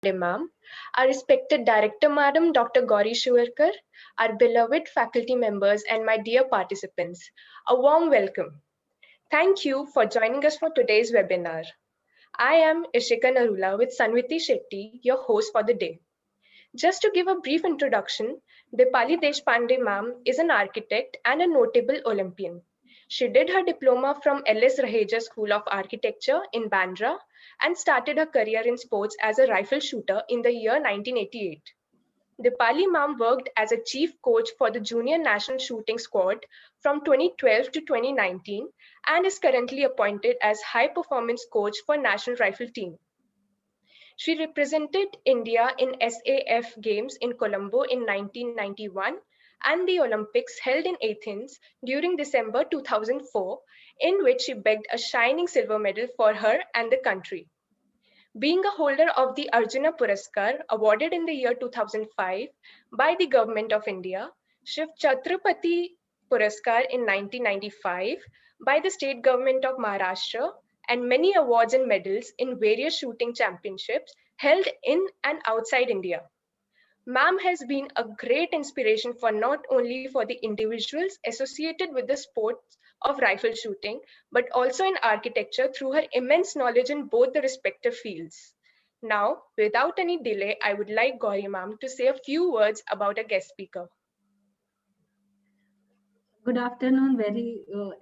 Ma'am, our respected Director Madam Dr. Gauri Shuvarkar, our beloved faculty members, and my dear participants, a warm welcome. Thank you for joining us for today's webinar. I am Ishika Narula with Sanviti Shetty, your host for the day. Just to give a brief introduction, Dipali Deshpande ma'am is an architect and a notable Olympian. She did her diploma from LS Raheja School of Architecture in Bandra and started her career in sports as a rifle shooter in the year 1988. Dipali ma'am worked as a chief coach for the junior national shooting squad from 2012 to 2019 and is currently appointed as high performance coach for national rifle team. She represented India in SAF Games in Colombo in 1991 and the Olympics held in Athens during December 2004, in which she bagged a shining silver medal for her and the country. Being a holder of the Arjuna Puraskar awarded in the year 2005 by the Government of India, Shiv Chhatrapati Puraskar in 1995 by the State Government of Maharashtra, and many awards and medals in various shooting championships held in and outside India. Ma'am has been a great inspiration for not only for the individuals associated with the sport of rifle shooting, but also in architecture through her immense knowledge in both the respective fields. Now, without any delay, I would like Gauri ma'am to say a few words about a guest speaker. Good afternoon,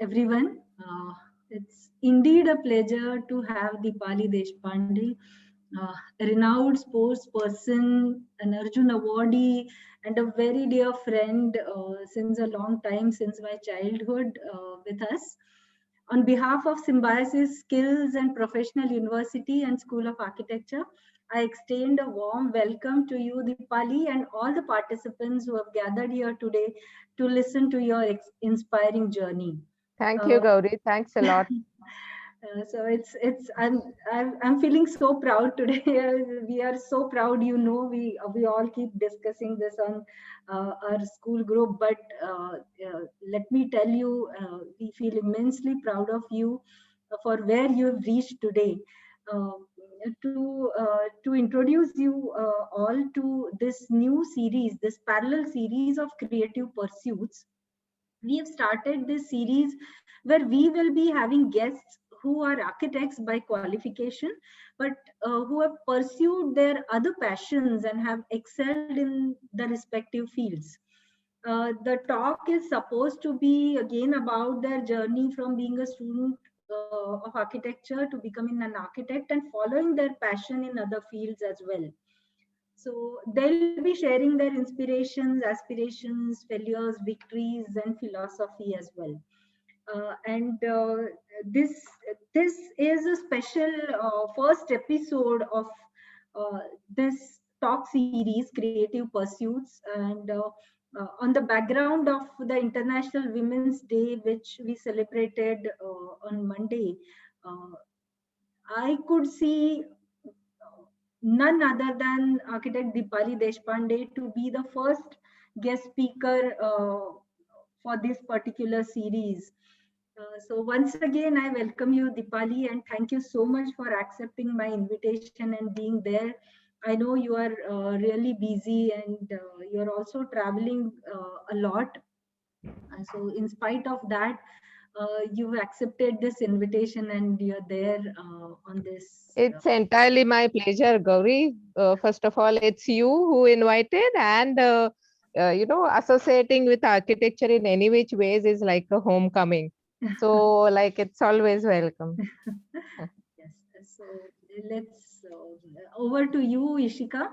everyone. It's indeed a pleasure to have Dipali Deshpande, a renowned sports person, an Arjun awardee, and a very dear friend since a long time, since my childhood, with us. On behalf of Symbiosis Skills and Professional University and School of Architecture, I extend a warm welcome to you, Dipali, and all the participants who have gathered here today to listen to your inspiring journey. Thank you, Gauri. Thanks a lot. So I'm feeling so proud today. We are so proud. We all keep discussing this on our school group, but let me tell you, we feel immensely proud of you for where you have reached today. Uh, to introduce you all to this new series, this parallel series of creative pursuits, we have started this series where we will be having guests who are architects by qualification, but who have pursued their other passions and have excelled in the respective fields. The talk is supposed to be again about their journey from being a student of architecture to becoming an architect and following their passion in other fields as well. So they'll be sharing their inspirations, aspirations, failures, victories, and philosophy as well. And this this is a special first episode of uh, this talk series, Creative Pursuits, and on the background of the International Women's Day, which we celebrated on Monday. Uh, I could see none other than architect Dipali Deshpande to be the first guest speaker for this particular series. So once again, I welcome you, Dipali, and thank you so much for accepting my invitation and being there. I know you are really busy and you're also traveling a lot. So in spite of that, you've accepted this invitation and you're there on this. It's entirely my pleasure, Gauri. First of all, it's you who invited, and associating with architecture in any which ways is like a homecoming. So, like, it's always welcome. Yes. So let's over to you, Ishika.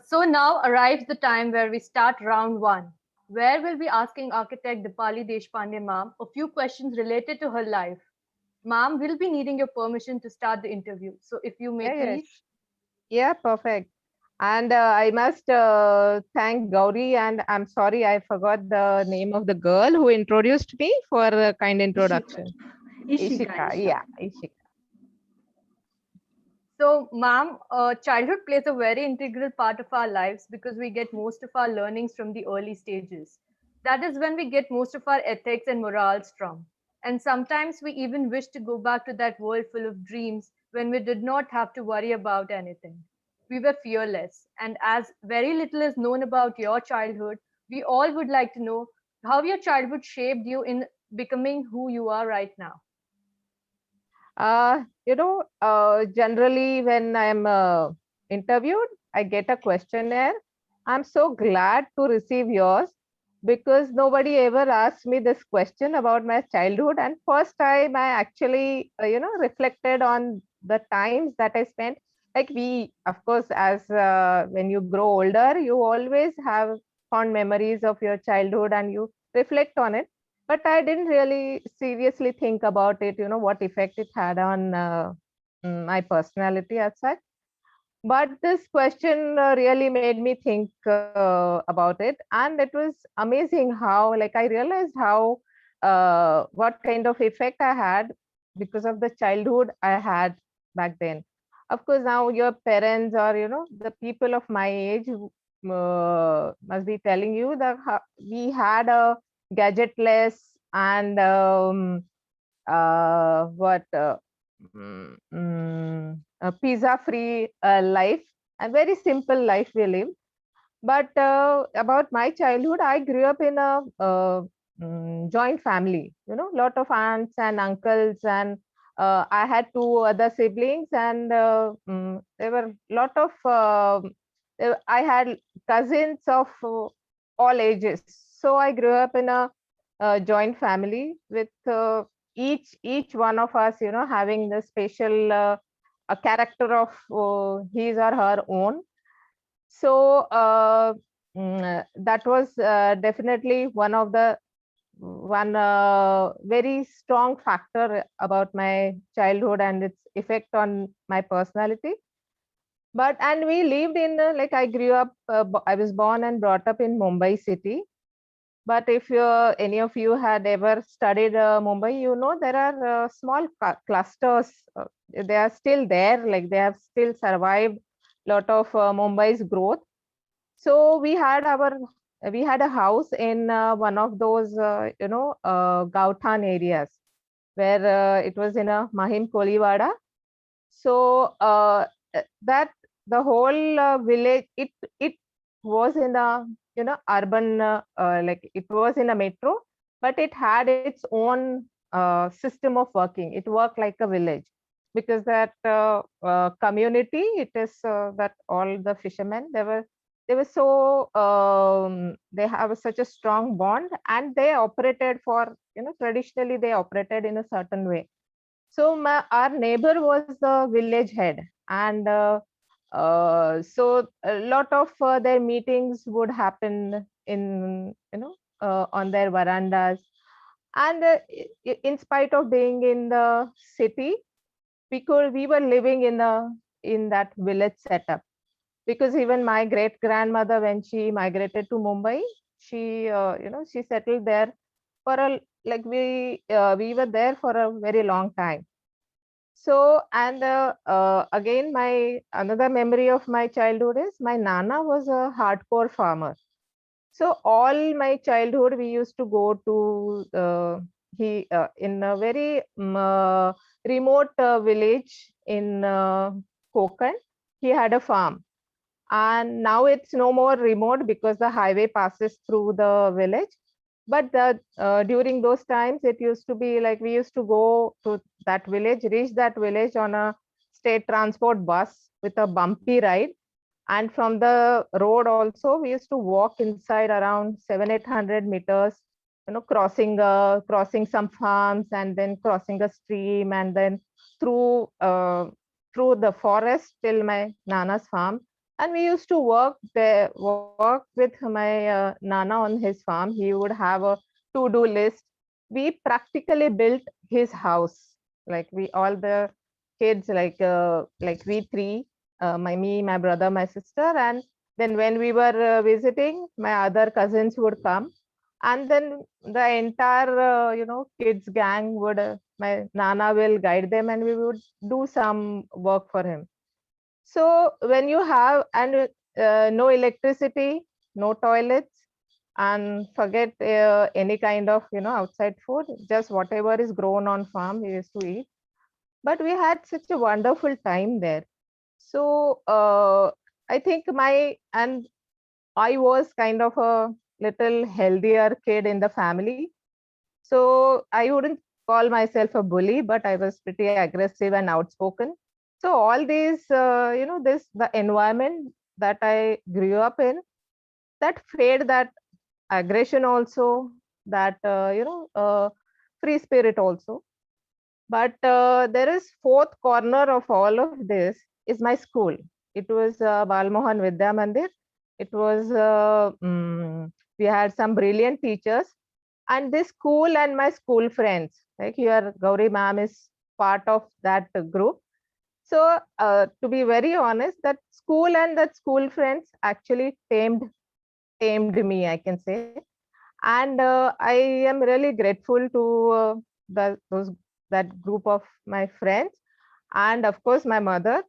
So now arrives the time where we start round one, where we'll be asking architect Dipali Deshpande ma'am a few questions related to her life. Ma'am, we'll be needing your permission to start the interview. So if you may Yeah, please. yeah, perfect. And I must thank Gauri, and I'm sorry I forgot the name of the girl who introduced me for a kind introduction. Ishika. Yeah, Ishika. So, ma'am, childhood plays a very integral part of our lives because we get most of our learnings from the early stages. That is when we get most of our ethics and morals from. And sometimes we even wish to go back to that world full of dreams when we did not have to worry about anything. We were fearless. And as very little is known about your childhood, we all would like to know how your childhood shaped you in becoming who you are right now. Generally when I'm interviewed, I get a questionnaire. I'm so glad to receive yours because nobody ever asked me this question about my childhood. And first time I actually, reflected on the times that I spent. Like we, of course, as when you grow older, you always have fond memories of your childhood and you reflect on it, but I didn't really seriously think about it, what effect it had on my personality as such. But this question really made me think about it. And it was amazing how, like, I realized how, what kind of effect I had because of the childhood I had back then. Of course, now your parents or, the people of my age must be telling you that we had a gadgetless and what a pizza free life, a very simple life we live. But about my childhood, I grew up in a joint family, lot of aunts and uncles, and I had two other siblings, and there were lot of I had cousins of all ages. So I grew up in a joint family with each one of us, having the special a character of his or her own. So that was definitely one very strong factor about my childhood and its effect on my personality. But and we lived in like I grew up, I was born and brought up in Mumbai city. But if any of you had ever studied Mumbai, there are small clusters. They are still there, like they have still survived lot of Mumbai's growth. So we had a house in one of those Gauthan areas where it was in a Mahim Koliwada. So that the whole village, it was in a urban, like it was in a metro, but it had its own system of working. It worked like a village because that community, it is that all the fishermen, they were so they have such a strong bond, and they operated for, traditionally they operated in a certain way. So our neighbor was the village head, and so a lot of their meetings would happen in, on their verandas. And in spite of being in the city, because we were living in that village setup. Because even my great grandmother, when she migrated to Mumbai, she she settled there for a, like we were there for a very long time. So, and again, my another memory of my childhood is my nana was a hardcore farmer. So all my childhood, we used to go to he in a very remote village in Konkan. He had a farm, and now it's no more remote because the highway passes through the village. But during those times, it used to be like we used to go to that village, reach that village on a state transport bus with a bumpy ride. And from the road also, we used to walk inside around 700-800 meters, crossing some farms, and then crossing a stream, and then through through the forest till my nana's farm. And we used to work with my nana on his farm. He would have a to-do list. We practically built his house, like we all the kids, like we three, my brother, my sister. And then when we were visiting, my other cousins would come, and then the entire kids gang would my nana will guide them, and we would do some work for him. So when you have, and no electricity, no toilets, and forget any kind of outside food, just whatever is grown on farm we used to eat. but we had such a wonderful time there. So I think I was kind of a little healthier kid in the family. So I wouldn't call myself a bully, but I was pretty aggressive and outspoken. So all these, the environment that I grew up in, that fed that aggression also, that, free spirit also. But there is fourth corner of all of this is my school. It was Balmohan Vidya Mandir. It was, we had some brilliant teachers, and this school and my school friends, like your Gauri ma'am is part of that group. So to be very honest, that school and that school friends actually tamed me, I can say. And I am really grateful to those that group of my friends, and of course my mother,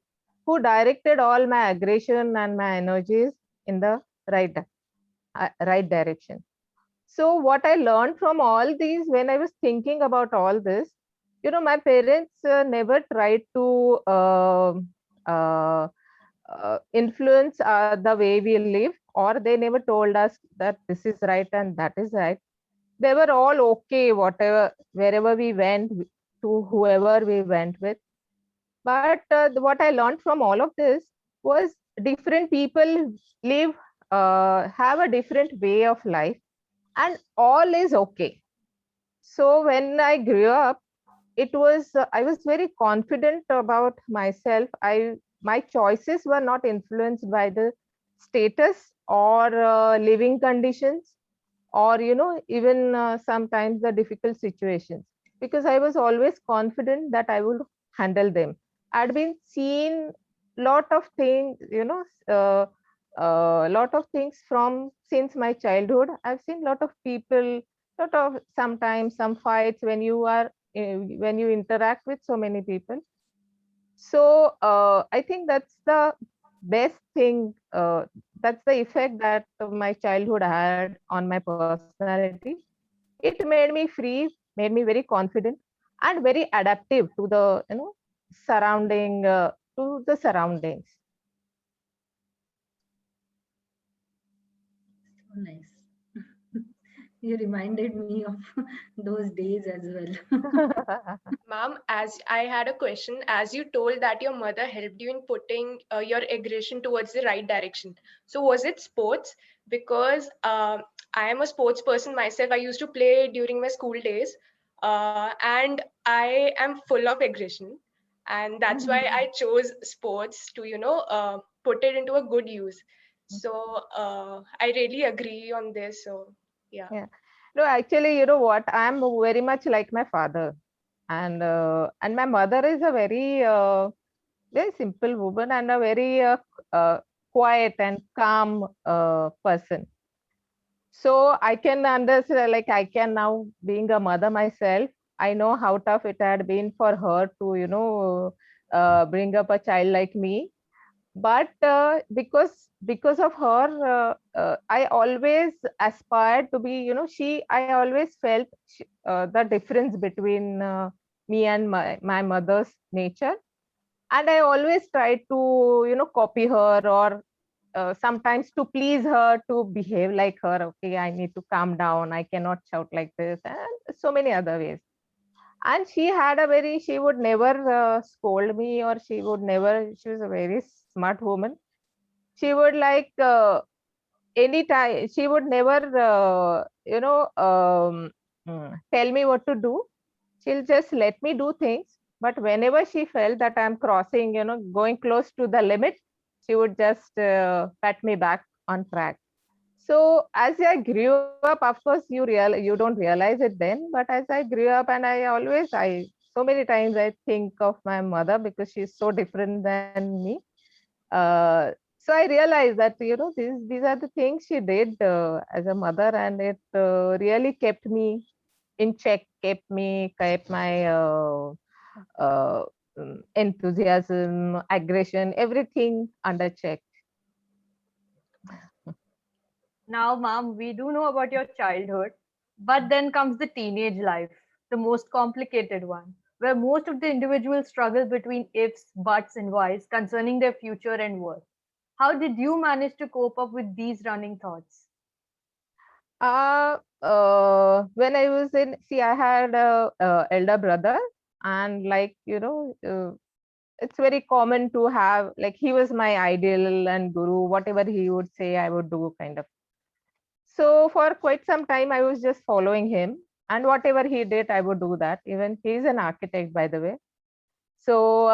who directed all my aggression and my energies in the right direction. So what I learned from all these, when I was thinking about all this, my parents never tried to influence the way we live, or they never told us that this is right and that is right. They were all okay, whatever, wherever we went, to whoever we went with. But what I learned from all of this was different people live, have a different way of life, and all is okay. So when I grew up, it was I was very confident about myself. My choices were not influenced by the status or living conditions, or even sometimes the difficult situations, because I was always confident that I would handle them. I'd been seen lot of things, lot of things from since my childhood. I've seen lot of people, lot of sometimes some fights when you are when you interact with so many people. So I think that's the best thing. That's the effect that my childhood had on my personality. It made me free, made me very confident, and very adaptive to the surrounding to the surroundings. So nice. You reminded me of those days as well. Ma'am, as I had a question, as you told that your mother helped you in putting your aggression towards the right direction. So was it sports? Because I am a sports person myself. I used to play during my school days, and I am full of aggression, and that's why I chose sports to, put it into a good use. So I really agree on this. So yeah. Yeah. No, actually, you know what? I'm very much like my father, and my mother is a very simple woman, and a very uh, quiet and calm person. So I can understand, like I can now, being a mother myself, I know how tough it had been for her to, bring up a child like me. But because of her, I always aspired to be, I always felt the difference between me and my mother's nature, and I always tried to copy her, or sometimes to please her, to behave like her. Okay, I need to calm down, I cannot shout like this, and so many other ways. And she would never scold me, or she was a very smart woman. She would like anytime, she would never tell me what to do. She'll just let me do things, but whenever she felt that I'm crossing, going close to the limit, she would just pat me back on track. So as I grew up, of course, you don't realize it then, but as I grew up, and I so many times I think of my mother, because she's so different than me. So I realized that these are the things she did as a mother, and it really kept me in check, kept my uh, enthusiasm, aggression, everything under check. Now, ma'am, we do know about your childhood, but then comes the teenage life, the most complicated one, where most of the individuals struggle between ifs, buts, and whys concerning their future and worth. How did you manage to cope up with these running thoughts? When I was in, see, I had a elder brother, and like, it's very common to have, like, he was my ideal and guru. Whatever he would say, I would do, kind of. So for quite some time, I was just following him, and whatever he did, I would do that. Even he's an architect, by the way. So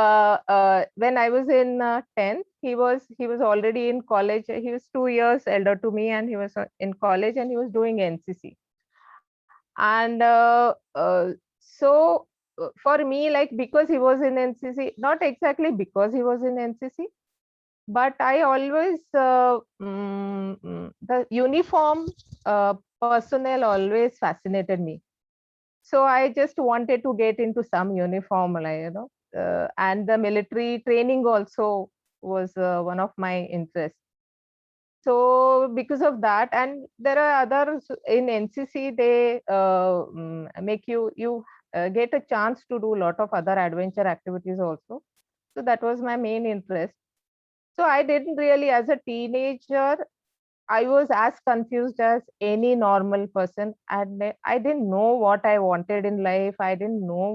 when I was in 10th, he was already in college. He was 2 years elder to me, and he was in college, and he was doing NCC. And so for me, like, because he was in NCC, not exactly because he was in NCC, but I always the uniform personnel always fascinated me. So I just wanted to get into some uniform, like, and the military training also was one of my interests. So because of that, and there are others in NCC, they make you get a chance to do a lot of other adventure activities also. So that was my main interest. So I didn't really, as a teenager, I was as confused as any normal person, and I didn't know what I wanted in life. I didn't know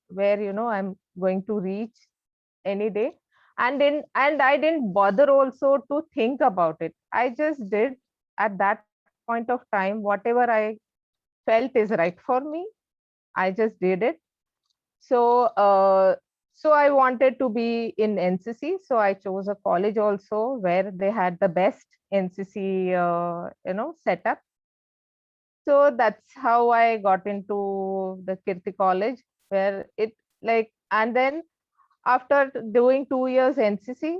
where I'm going to reach any day, and I didn't bother also to think about it. I just did at that point of time whatever I felt is right for me. I just did it. So so I wanted to be in NCC, so I chose a college also where they had the best NCC setup. So that's how I got into the Kirti College, where it, like, and then after doing 2 years NCC,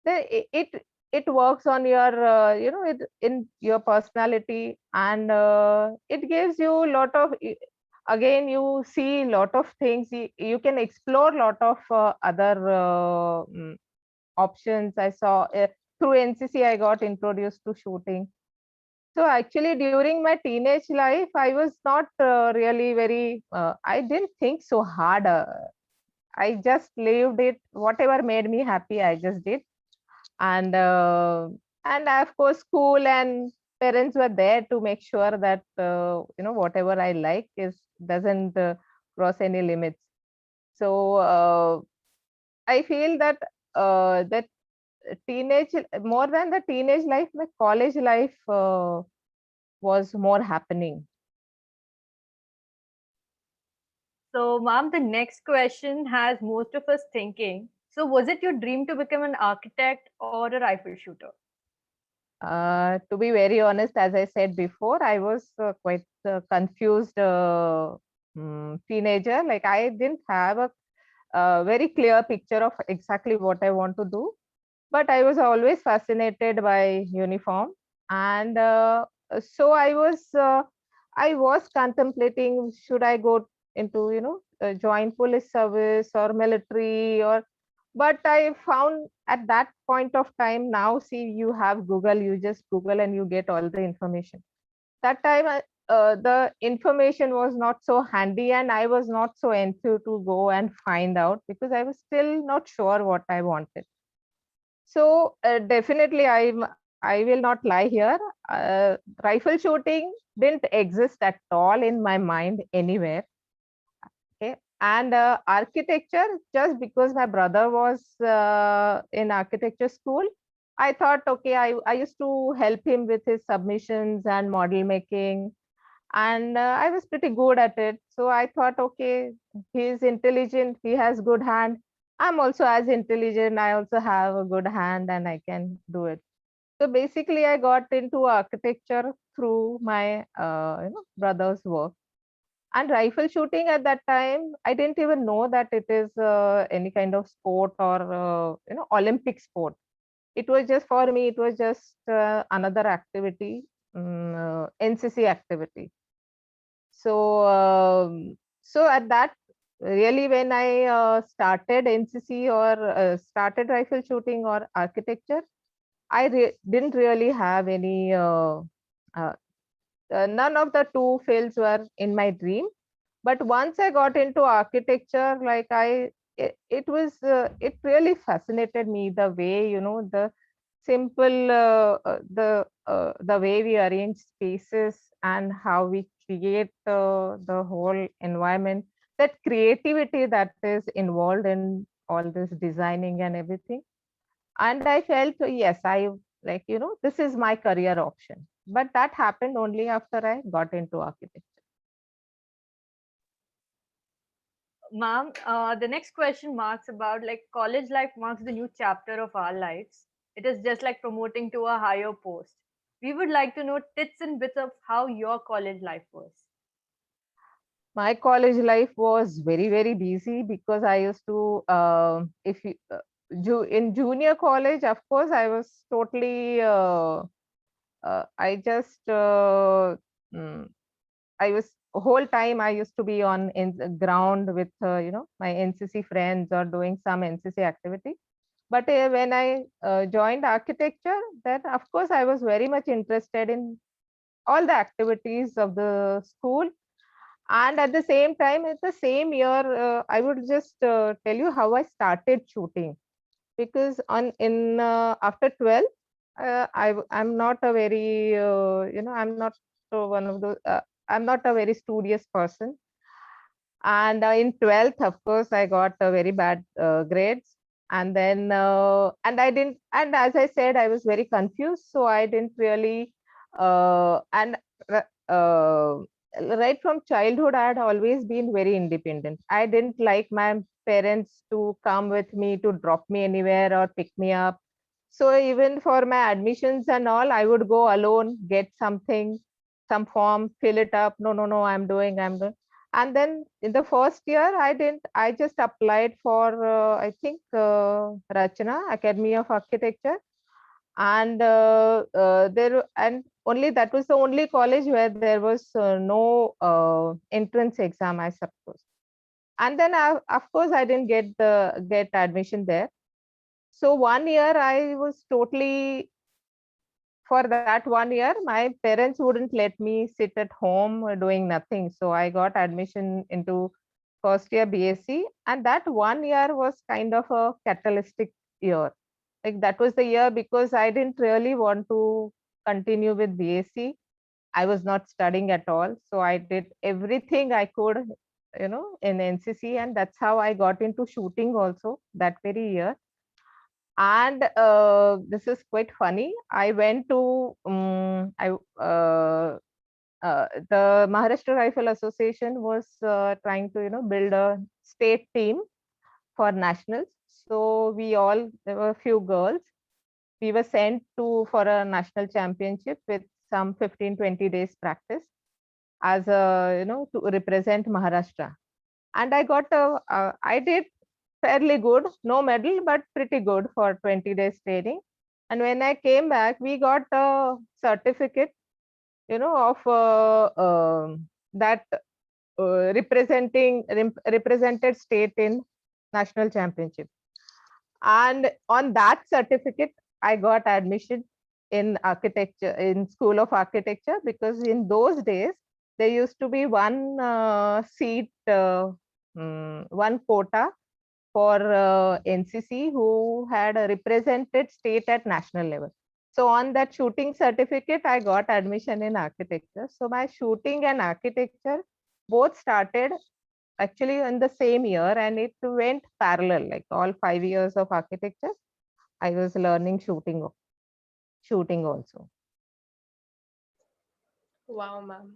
it works on your in your personality, and it gives you a lot of, again, you see a lot of things. You can explore a lot of other options. I saw through NCC I got introduced to shooting. So actually during my teenage life, I was not really very I didn't think so hard. I just lived it. Whatever made me happy, I just did. And of course, school and parents were there to make sure that whatever I like is doesn't cross any limits. So I feel that that teenage, more than the teenage life, my college life was more happening. So, ma'am, the next question has most of us thinking. So, was it your dream to become an architect or a rifle shooter? To be very honest, as I said before, I was quite confused teenager. Like, I didn't have a very clear picture of exactly what I want to do, but I was always fascinated by uniform, and so I was contemplating, should I go into join police service or military, or, but I found at that point of time, now see, you have Google, you just Google and you get all the information. That time the information was not so handy, and I was not so enthused to go and find out, because I was still not sure what I wanted. So definitely I will not lie here. Rifle shooting didn't exist at all in my mind anywhere. Okay. And architecture, just because my brother was in architecture school, I thought, okay, I used to help him with his submissions and model making, and I was pretty good at it. So I thought, okay, he's intelligent, he has good hand. I'm also as intelligent, I also have a good hand, and I can do it. So basically, I got into architecture through my brother's work. And rifle shooting at that time, I didn't even know that it is any kind of sport or Olympic sport. It was just, for me, it was just another activity, NCC activity. So so at that, really, when I started NCC or started rifle shooting or architecture, I didn't really have any none of the two fields were in my dream. But once I got into architecture, like it really fascinated me, the way, the simple the way we arrange spaces and how we create the whole environment, that creativity that is involved in all this designing and everything. And I felt, yes, I like, this is my career option. But that happened only after I got into architecture. Ma'am, the next question marks about like college life marks the new chapter of our lives. It is just like promoting to a higher post. We would like to know tips and bits of how your college life was. My college life was very, very busy, because I used to if you in junior college, of course, I was totally I just mm, I was whole time I used to be on in the ground with my NCC friends, or doing some NCC activity. But when I joined architecture, then of course I was very much interested in all the activities of the school. And at the same time, at the same year, I would just tell you how I started shooting. Because on in after 12, I'm not a very I'm not one of those I'm not a very studious person. And in 12th, of course, I got a very bad grades. And then and I didn't, and as I said, I was very confused, so I didn't really and uh, right from childhood, I had always been very independent. I didn't like my parents to come with me, to drop me anywhere or pick me up. So even for my admissions and all, I would go alone, get something, some form, fill it up. No, no, no, I'm doing. And then in the first year, I just applied for, I think, Rachana, Academy of Architecture. And and only that was the only college where there was no entrance exam, I suppose. And then of course I didn't get admission there. So 1 year I was totally, for that 1 year, my parents wouldn't let me sit at home doing nothing. So I got admission into first year BSc, and that 1 year was kind of a catalytic year. Like that was the year, because I didn't really want to continue with BSc. I was not studying at all. So I did everything I could, in NCC, and that's how I got into shooting also that very year. And this is quite funny. I went to the Maharashtra Rifle Association was trying to build a state team for nationals. So there were a few girls. We were sent to for a national championship with some 15-20 days practice, as a to represent Maharashtra. And I did fairly good, no medal, but pretty good for 20 days training. And when I came back, we got a certificate, of that represented state in national championship. And on that certificate, I got admission in architecture, in School of Architecture, because in those days there used to be one seat, one quota for NCC who had a represented state at national level. So on that shooting certificate, I got admission in architecture. So my shooting and architecture both started actually in the same year, and it went parallel, like all 5 years of architecture. I was learning shooting also. Wow, ma'am.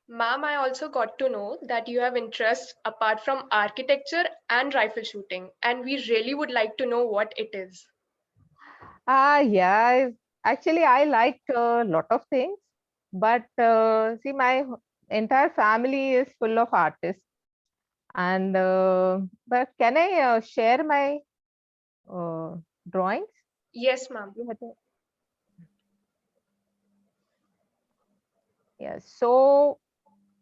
Ma'am, I also got to know that you have interests apart from architecture and rifle shooting, and we really would like to know what it is. Yeah, actually I like a lot of things, but see, my entire family is full of artists. And but can I share my drawings? Yes, ma'am. Yes. So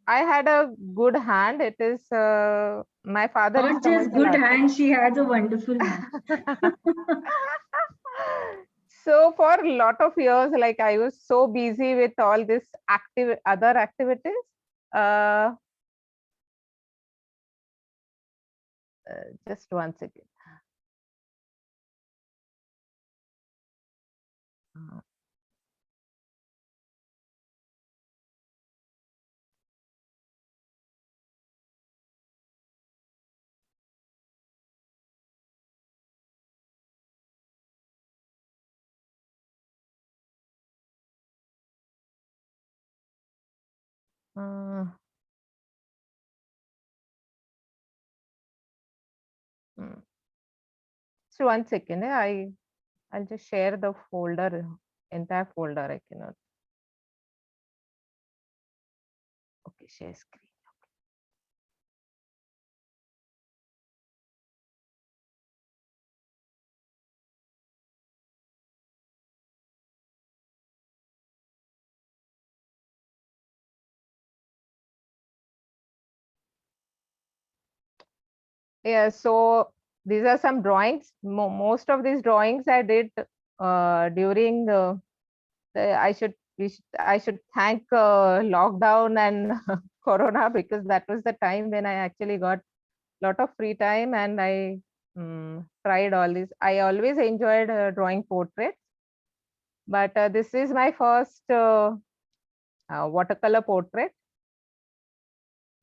I had a good hand. It is my father is Not just commercial good artist. hand, she has a wonderful hand. So for a lot of years, like I was so busy with all this other activities. Uh, just one second. Uh, so one second, I'll just share the folder, entire folder. I cannot. Okay, share screen. Yeah, so these are some drawings. Most of these drawings I did during I should thank lockdown and Corona, because that was the time when I actually got a lot of free time, and I tried all this. I always enjoyed drawing portraits, but this is my first watercolor portrait,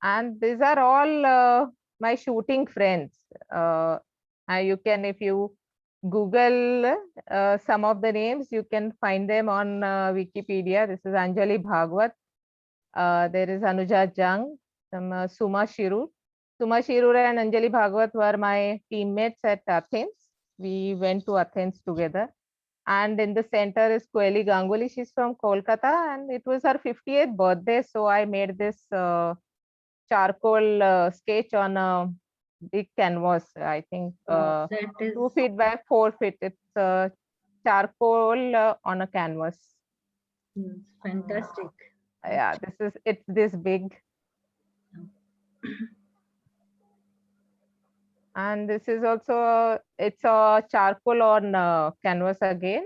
and these are all my shooting friends. You can, if you Google some of the names, you can find them on Wikipedia. This is Anjali Bhagwat. There is Anuja Jung, some Suma Shirur. Suma Shirur and Anjali Bhagwat were my teammates at Athens. We went to Athens together. And in the center is Koeli Ganguly. She's from Kolkata, and it was her 50th birthday. So I made this charcoal sketch on a big canvas. I think That is 2 feet by 4 feet. It's charcoal on a canvas. fantastic. Yeah, it's this big. And this is also, it's a charcoal on canvas again.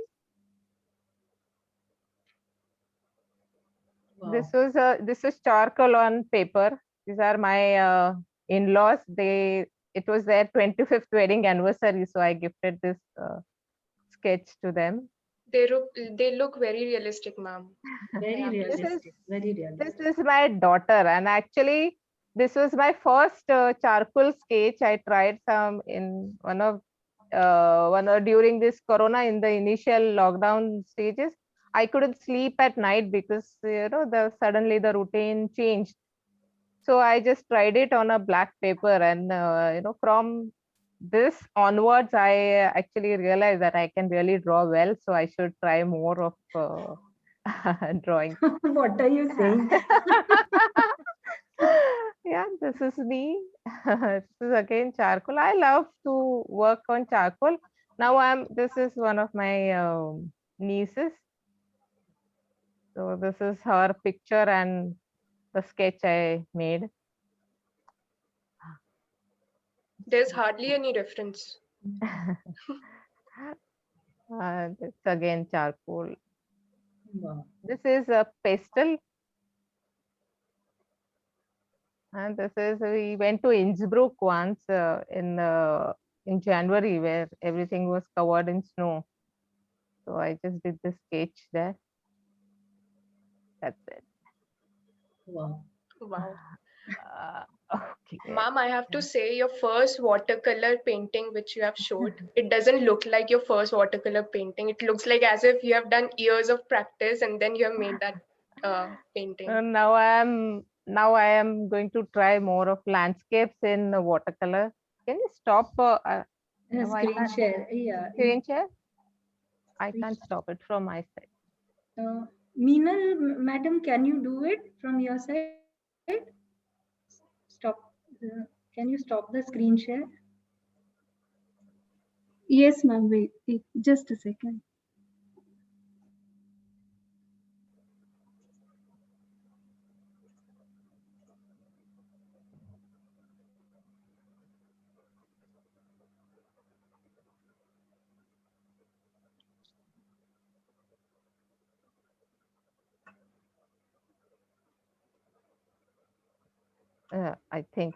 Wow. This is charcoal on paper. These are my in-laws. It was their 25th wedding anniversary, so I gifted this sketch to them. They look very realistic, ma'am. Very Yeah, realistic. Very realistic. This is my daughter, and actually this was my first charcoal sketch. I tried some in during this Corona, in the initial lockdown stages. I couldn't sleep at night because suddenly the routine changed. So I just tried it on a black paper, and from this onwards, I actually realized that I can really draw well. So I should try more of drawing. What are you saying? Yeah, this is me. This is again charcoal. I love to work on charcoal. Now this is one of my nieces. So this is her picture and the sketch I made. There's hardly any difference. It's again charcoal. Wow. This is a pastel. And this is, we went to Innsbruck once in January, where everything was covered in snow. So I just did the sketch there. That's it. Wow. Wow. Okay. Ma'am, I have to say, your first watercolor painting which you have showed, it doesn't look like your first watercolor painting. It looks like as if you have done years of practice and then you have made that painting. Now I am going to try more of landscapes in watercolor. Can you stop? No, I Screen can't. share. Yeah. Screen share? I can't stop it from my side. Meenal, madam, can you do it from your side? Stop. Can you stop the screen share? Yes, ma'am. Wait, just a second. I think.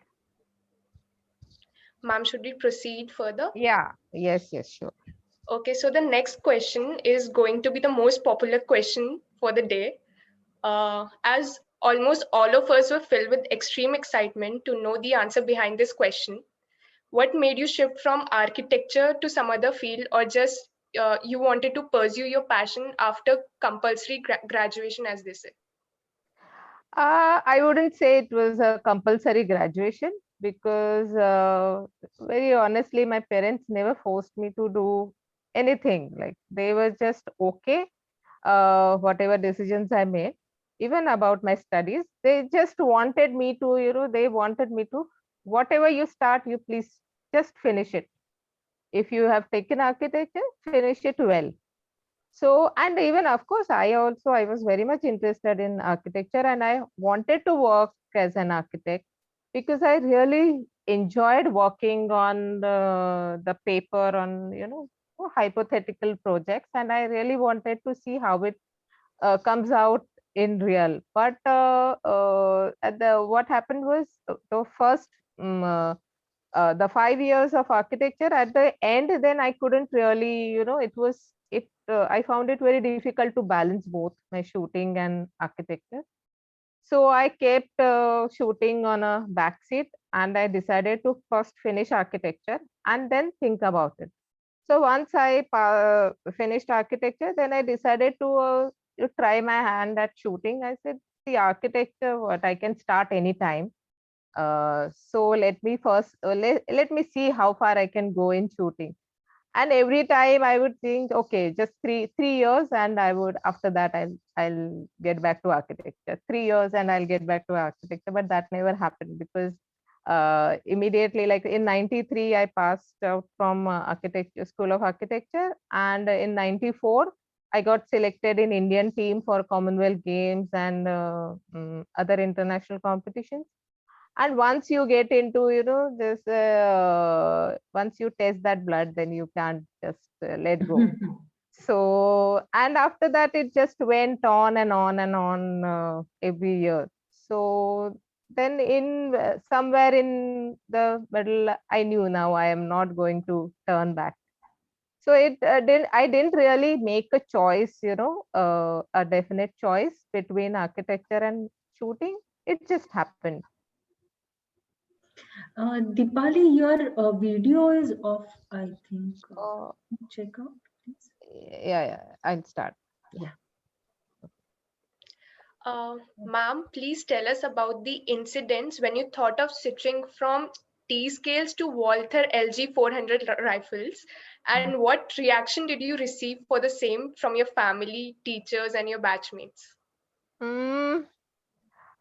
Ma'am, should we proceed further? Yeah, yes, sure. Okay, so the next question is going to be the most popular question for the day. As almost all of us were filled with extreme excitement to know the answer behind this question, what made you shift from architecture to some other field, or just you wanted to pursue your passion after compulsory graduation, as they say? I wouldn't say it was a compulsory graduation because, very honestly, my parents never forced me to do anything. Like they were just okay, whatever decisions I made, even about my studies. They just wanted me to, they wanted me to, whatever you start, you please just finish it. If you have taken architecture, finish it well. So, and even of course, I was very much interested in architecture and I wanted to work as an architect because I really enjoyed working on the paper on, hypothetical projects, and I really wanted to see how it comes out in real. But what happened was the first the 5 years of architecture, at the end, then I couldn't really, I found it very difficult to balance both my shooting and architecture. So I kept shooting on a backseat, and I decided to first finish architecture and then think about it. So once I finished architecture, then I decided to try my hand at shooting. I said, the architecture, what I can start anytime. So let me first let me see how far I can go in shooting. And every time I would think, okay, just three years, and I would, after that I'll get back to architecture. 3 years and I'll get back to architecture, but that never happened because immediately, like in '93, I passed out from architecture school of architecture, and in '94 I got selected in Indian team for Commonwealth Games and other international competitions. And once you get into, this once you test that blood, then you can't just let go. So, and after that it just went on and on and on every year. So then in somewhere in the middle, I knew now I am not going to turn back. So I didn't really make a choice, a definite choice between architecture and shooting. It just happened. Dipali, your video is off, I think. Check out, please. Yeah, I'll start. Yeah. Ma'am, please tell us about the incidents when you thought of switching from T scales to Walther LG 400 rifles, and what reaction did you receive for the same from your family, teachers, and your batchmates? Mm,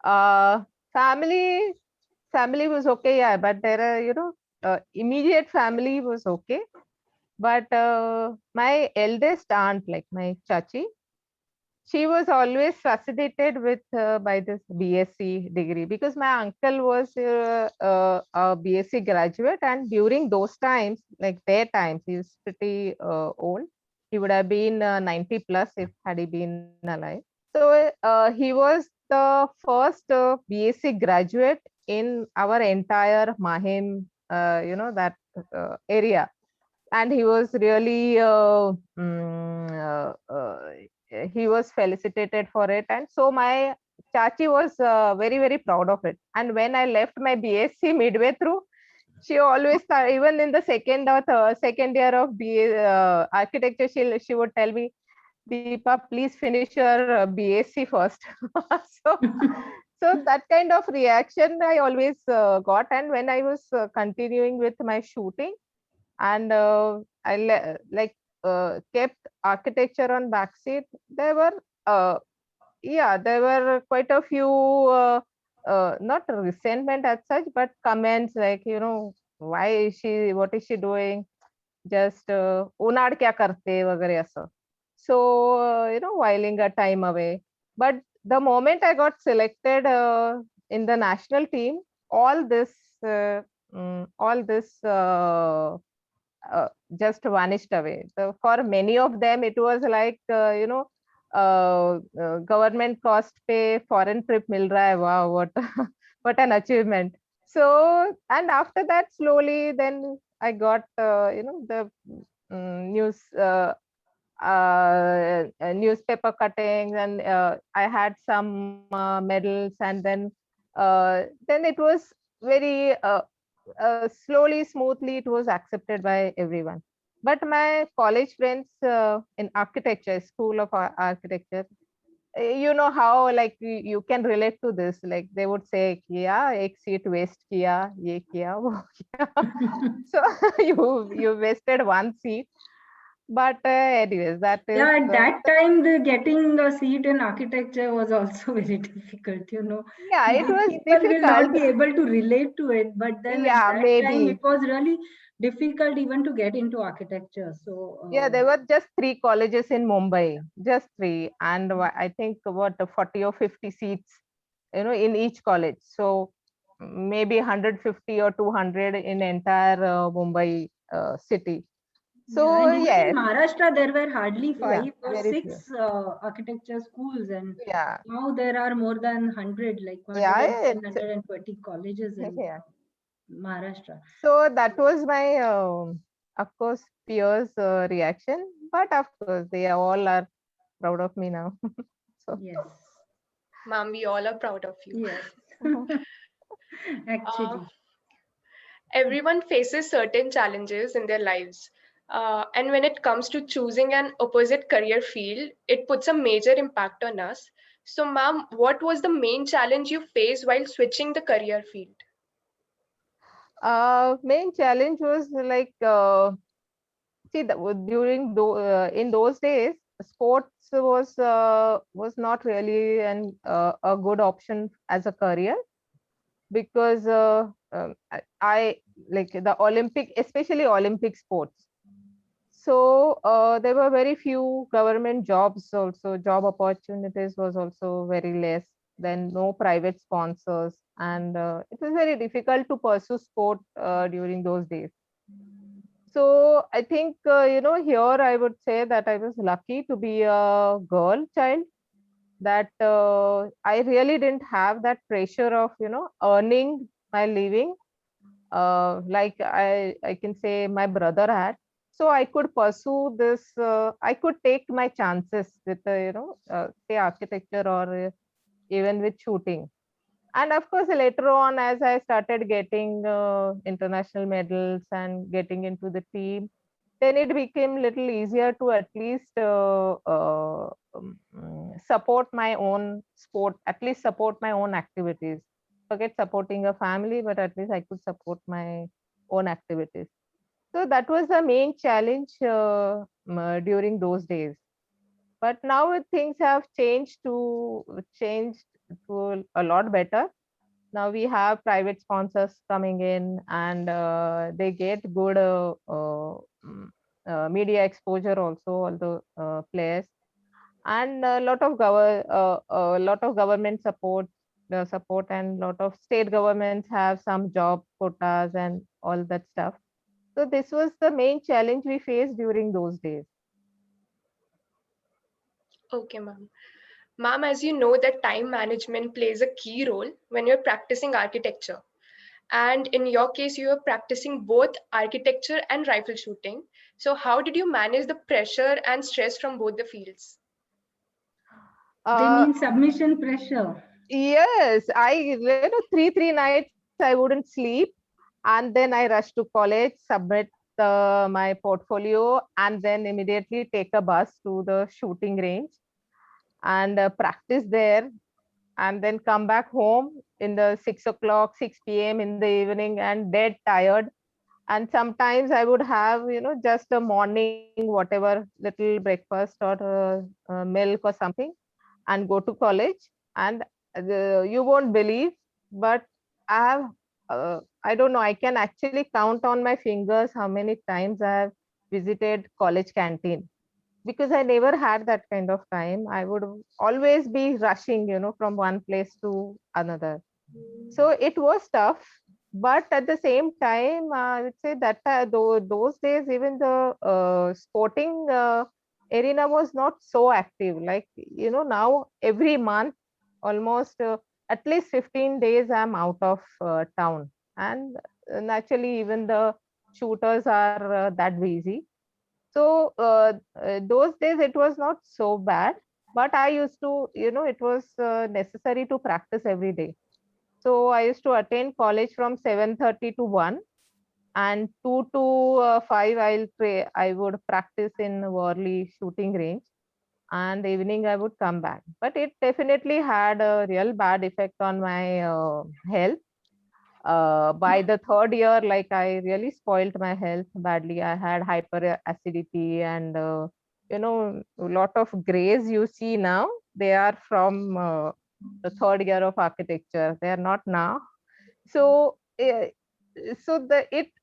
uh, family family was okay, yeah, but there are, immediate family was okay. But my eldest aunt, like my chachi, she was always fascinated with by this BSc degree because my uncle was a BSc graduate, and during those times, like their times, he was pretty old. He would have been 90 plus if had he been alive. So he was the first BSc graduate in our entire Mahim, that area, and he was really he was felicitated for it, and so my chachi was very very proud of it. And when I left my BSc midway through, she always even in the second year of BA architecture, she would tell me, Deepa, please finish your BSc first. so so that kind of reaction I always got. And when I was continuing with my shooting, and kept architecture on backseat, there were there were quite a few not resentment as such, but comments like, why is she, what is she doing, just उनाड क्या करते वगैरह ऐसा. So whiling a time away. But the moment I got selected in the national team, all this uh, all this just vanished away. So for many of them, it was like, government cost pay foreign trip mil raha hai. Wow, what what an achievement. So, and after that, slowly, then I got, the news, newspaper cuttings, and I had some medals, and then it was very slowly, smoothly, it was accepted by everyone. But my college friends in architecture, School of Architecture, you know how, like, you can relate to this, like they would say kiya ek seat waste kiya ye kiya wo kiya. So you wasted one seat, but anyways, that is Yeah, at that time, the getting a seat in architecture was also very difficult, you know. yeah, it was People will difficult. not be able to relate to it, but then at Yeah, that time, it maybe. was really difficult even to get into architecture. So, Yeah, there were just three colleges in Mumbai, just three, and I think what 40 or 50 seats, in each college. So maybe 150 or 200 in entire Mumbai city. yeah, So and even in yes, Maharashtra, there were hardly yeah, 5 or 6 very few. architecture schools, and Yeah, now there are more than 100, like yeah, 110, it's 120 colleges in yeah. Maharashtra. So that was my, of course, peers' reaction, but of course, they all are proud of me now. So Yes, Ma'am, we all are proud of you. yes, Uh, actually. Everyone faces certain challenges in their lives. And when it comes to choosing an opposite career field, it puts a major impact on us. So, ma'am, what was the main challenge you faced while switching the career field? main challenge was like, see, during in those days, sports was not really a good option as a career, because I like the Olympic, especially Olympic sports. So there were very few government jobs also. Job opportunities was also very less. Then no private sponsors, and it was very difficult to pursue sport during those days. So I think, here I would say that I was lucky to be a girl child, that I really didn't have that pressure of, earning my living, like I can say my brother had. So I could pursue this, I could take my chances with, say architecture, or even with shooting. And of course, later on, as I started getting international medals and getting into the team, then it became little easier to at least support my own sport, at least support my own activities. Forget supporting a family, but at least I could support my own activities. So that was the main challenge during those days. But now things have changed to a lot better. Now we have private sponsors coming in, and they get good media exposure also, all the players, and a lot of government support, and lot of state governments have some job quotas and all that stuff. So this was the main challenge we faced during those days. Okay, ma'am. Ma'am, as you know that time management plays a key role when you're practicing architecture. And in your case, you are practicing both architecture and rifle shooting. So how did you manage the pressure and stress from both the fields? They uh, mean submission pressure. yes, I, 3 nights I wouldn't sleep, and then I rushed to college, submit my portfolio, and then immediately take a bus to the shooting range, and practice there, and then come back home in the 6 o'clock, 6 p.m. in the evening, and dead tired. And sometimes I would have, just a morning, whatever, little breakfast or milk or something, and go to college. And you won't believe, but I have, I don't know, I can actually count on my fingers how many times I have visited college canteen, because I never had that kind of time. I would always be rushing, from one place to another. So it was tough, but at the same time, I would say that those days, even the sporting arena was not so active. Like, now every month, almost at least 15 days, I'm out of town. and naturally even the shooters are that busy. So those days it was not so bad, but I used to, it was necessary to practice every day. So I used to attend college from 7:30 to 1, and 2 to 5 I would practice in Worli shooting range, and evening I would come back. But it definitely had a real bad effect on my health. By the third year, like, I really spoiled my health badly. I had hyper acidity, and a lot of grays you see now, they are from the third year of architecture. They are not now. So it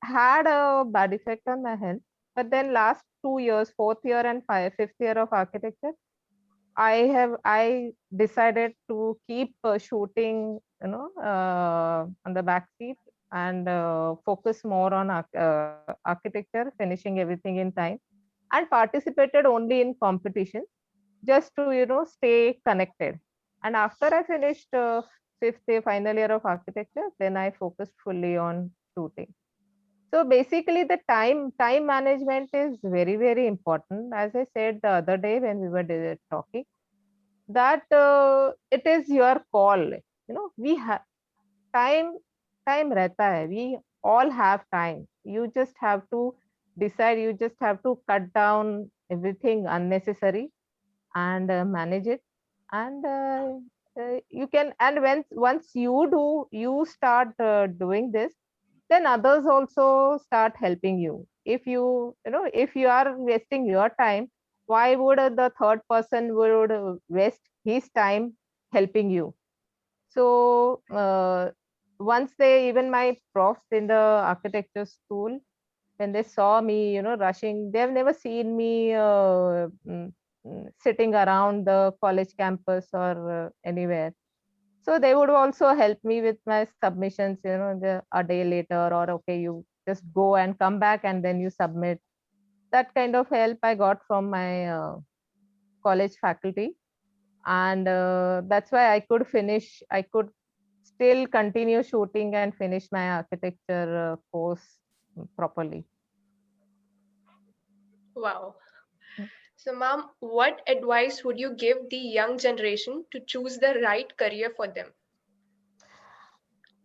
had a bad effect on my health. But then last 2 years, fourth year and fifth year of architecture, I decided to keep shooting, on the back seat, and focus more on architecture, finishing everything in time, and participated only in competitions, just to stay connected. And after I finished fifth year, final year of architecture, then I focused fully on shooting. So basically, the time management is very, very important. As I said the other day when we were talking, that it is your call. We have time. Time rehta hai. We all have time. You just have to decide. You just have to cut down everything unnecessary, and manage it. And you can, and once you start doing this, then others also start helping you. If you are wasting your time, why would the third person would waste his time helping you? So once they, even my profs in the architecture school, when they saw me rushing, they've never seen me sitting around the college campus or anywhere. So they would also help me with my submissions, a day later, or okay, you just go and come back and then you submit. That kind of help I got from my college faculty. And that's why I could still continue shooting and finish my architecture course properly. Wow. So, ma'am, what advice would you give the young generation to choose the right career for them?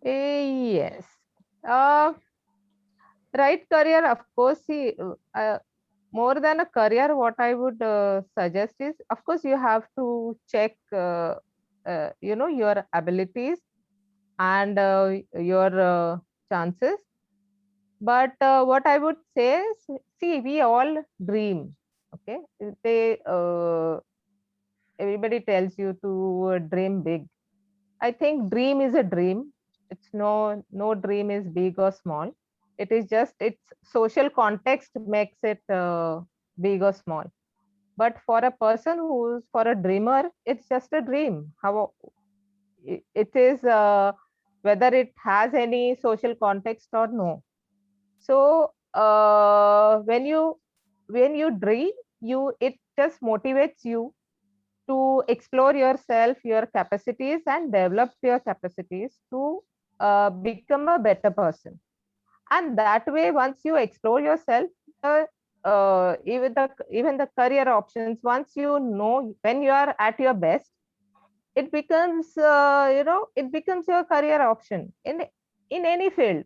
Yes. Uh, right career, of course. See, more than a career, what I would suggest is, of course, you have to check, your abilities and your chances. But what I would say is, see, we all dream. Okay, everybody tells you to dream big. I think dream is a dream. It's no dream is big or small. It is just its social context makes it big or small. But for a person who's for a dreamer, it's just a dream. How it is, whether it has any social context or no. So when you dream, it just motivates you to explore yourself, your capacities, and develop your capacities to become a better person. And that way, once you explore yourself, even the career options, once you know when you are at your best, it becomes it becomes your career option in any field.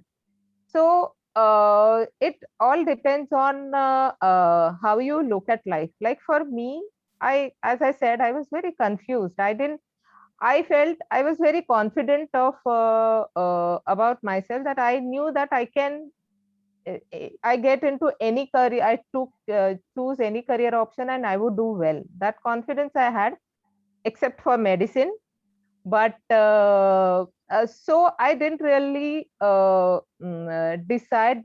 So it all depends on how you look at life. Like for me, as I said, I was very confused. I felt I was very confident of about myself, that I knew that I get into any career. I took choose any career option and I would do well. That confidence I had, except for medicine. But so I didn't really decide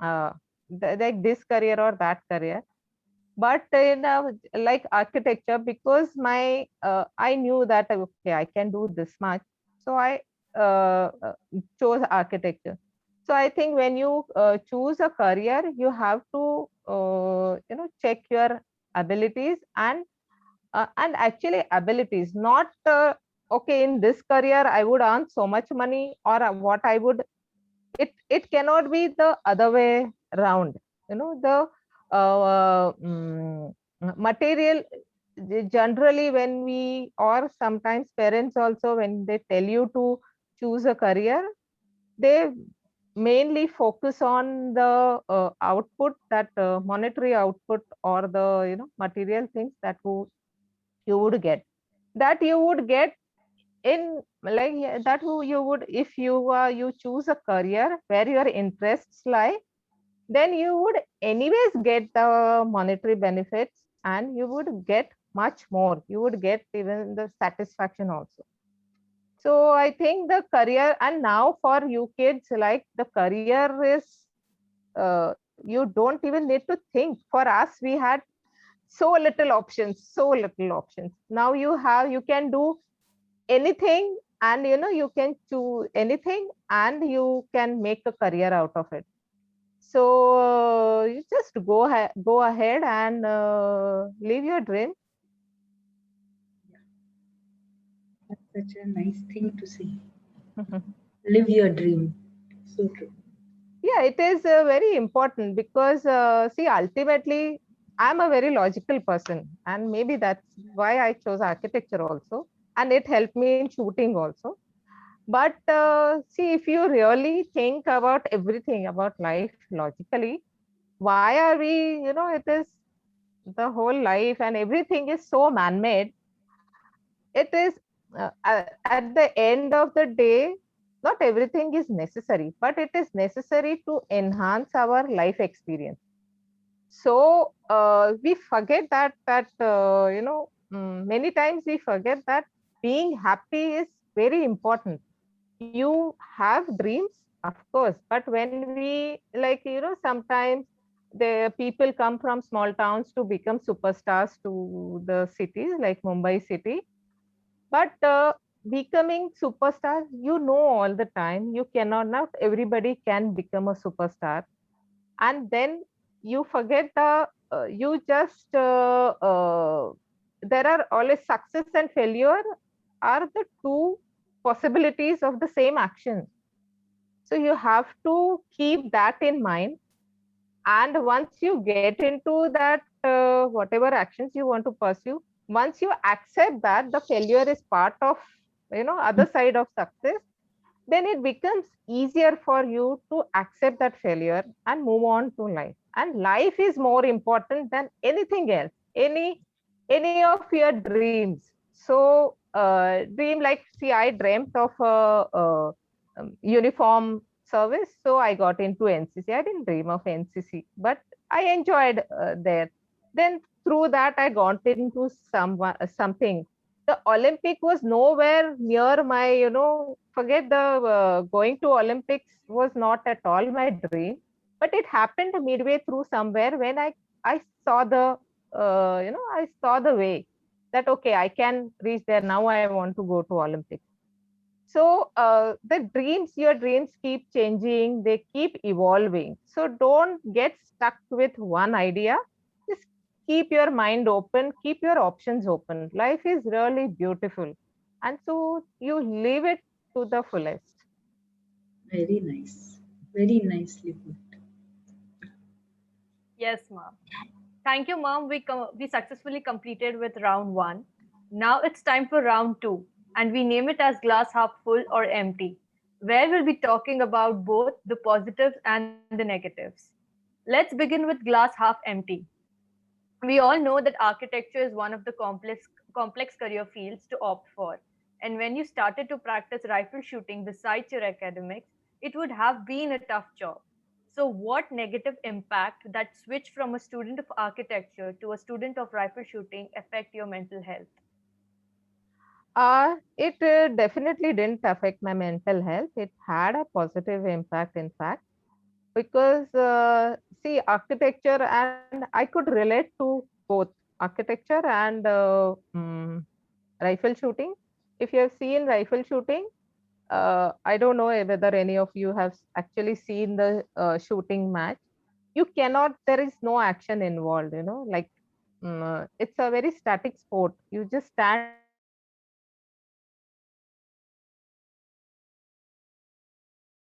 like this career or that career. But in like architecture, because I knew that okay, I can do this much, so I chose architecture. So I think when you choose a career, you have to check your abilities, and actually abilities, not okay, in this career I would earn so much money, or what I would it cannot be the other way around. You know, the material, generally when we, or sometimes parents also, when they tell you to choose a career, they mainly focus on the output, that monetary output, or the, you know, material things that you would get, that you would get in, like, yeah, that you would, if you choose a career where your interests lie, then you would anyways get the monetary benefits, and you would get much more, you would get even the satisfaction also. So I think the career, and now for you kids, like, the career is, uh, you don't even need to think. For us, we had so little options, so little options. Now you can do anything, and you know, you can choose anything, and you can make a career out of it. So you just go ahead and live your dream. That's such a nice thing to say. Live your dream. So true. Yeah, it is very important, because see, ultimately I'm a very logical person, and maybe that's why I chose architecture also, and it helped me in shooting also. But see, if you really think about everything about life logically, why are we, you know, it is, the whole life and everything is so man-made. It is, at the end of the day, not everything is necessary, but it is necessary to enhance our life experience. So we forget that you know, many times we forget that being happy is very important. You have dreams, of course, but when we, like, you know, sometimes the people come from small towns to become superstars to the cities like Mumbai city. But becoming superstar, you know, all the time you cannot, not everybody can become a superstar. And then you forget the you just there are always success and failure are the two possibilities of the same action. So you have to keep that in mind. And once you get into that, whatever actions you want to pursue, once you accept that the failure is part of, you know, other side of success, then it becomes easier for you to accept that failure and move on to life. And life is more important than anything else, any of your dreams. So dream, like, see, I dreamt of a uniform service, so I got into NCC. I didn't dream of NCC, but I enjoyed there. Then through that I got into something. The Olympic was nowhere near my, you know, forget the going to Olympics was not at all my dream. But it happened midway through somewhere when I saw the, you know, I saw the way that, okay, I can reach there. Now I want to go to Olympics. So your dreams keep changing, they keep evolving. So don't get stuck with one idea. Just keep your mind open, keep your options open. Life is really beautiful. And so you live it to the fullest. Very nice. Very nicely put. Yes, ma'am. Thank you, ma'am. We successfully completed with round one. Now it's time for round two, and we name it as glass half full or empty, where we'll be talking about both the positives and the negatives. Let's begin with glass half empty. We all know that architecture is one of the complex career fields to opt for. And when you started to practice rifle shooting besides your academics, it would have been a tough job. So, what negative impact that switch from a student of architecture to a student of rifle shooting affect your mental health? It definitely didn't affect my mental health. It had a positive impact, in fact, because see, architecture, and I could relate to both architecture and rifle shooting. If you have seen rifle shooting, I don't know whether any of you have actually seen the shooting match. You cannot, there is no action involved, you know, like, it's a very static sport. You just stand and shoot, and you just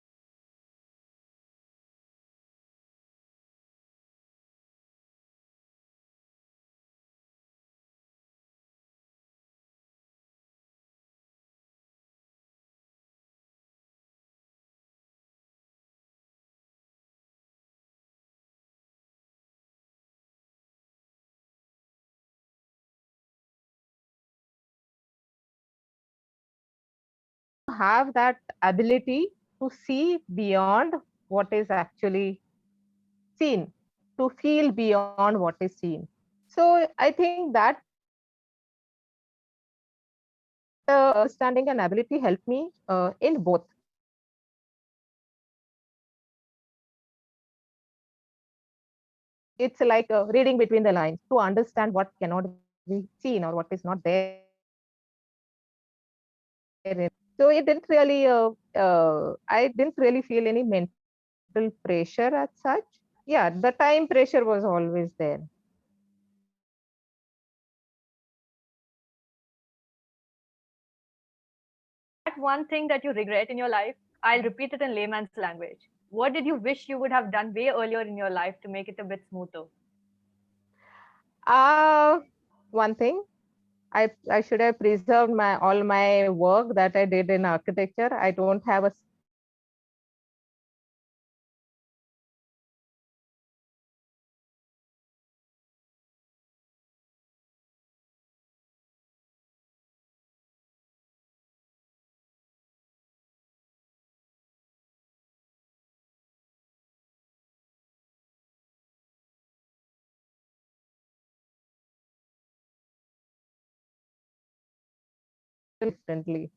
shoot. There is no have that ability to see beyond what is actually seen, to feel beyond what is seen. So I think that understanding and ability helped me in both. It's like reading between the lines to understand what cannot be seen or what is not there. So it didn't really, I didn't really feel any mental pressure as such. Yeah, the time pressure was always there. That one thing that you regret in your life, I'll repeat it in layman's language. What did you wish you would have done way earlier in your life to make it a bit smoother? One thing, I should have preserved my all my work that I did in architecture. I don't have a differently.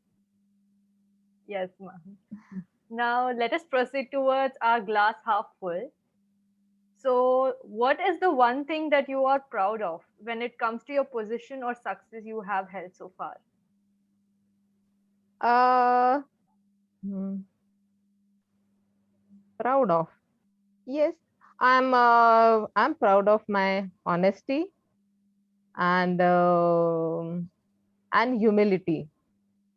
Yes, ma'am. Now let us proceed towards our glass half full. So, what is the one thing that you are proud of when it comes to your position or success you have held so far? Uh, hmm, Proud of. Yes, I'm proud of my honesty and humility.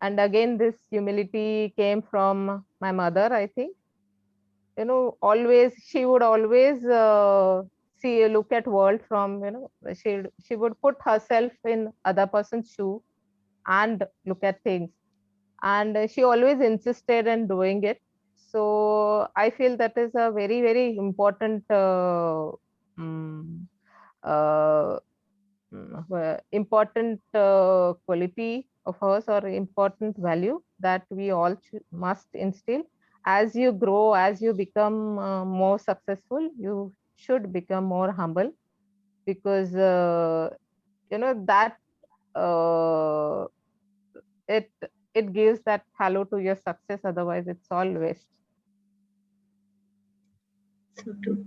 And again, this humility came from my mother, I think. Always she would always see look at world from, she would put herself in other person's shoe and look at things. And she always insisted in doing it. So I feel that is a very, very important mm, uh, important quality of hers or important value that we all must instill. As you grow, as you become more successful, you should become more humble, because that uh, it it gives that halo to your success. Otherwise it's all waste. So true.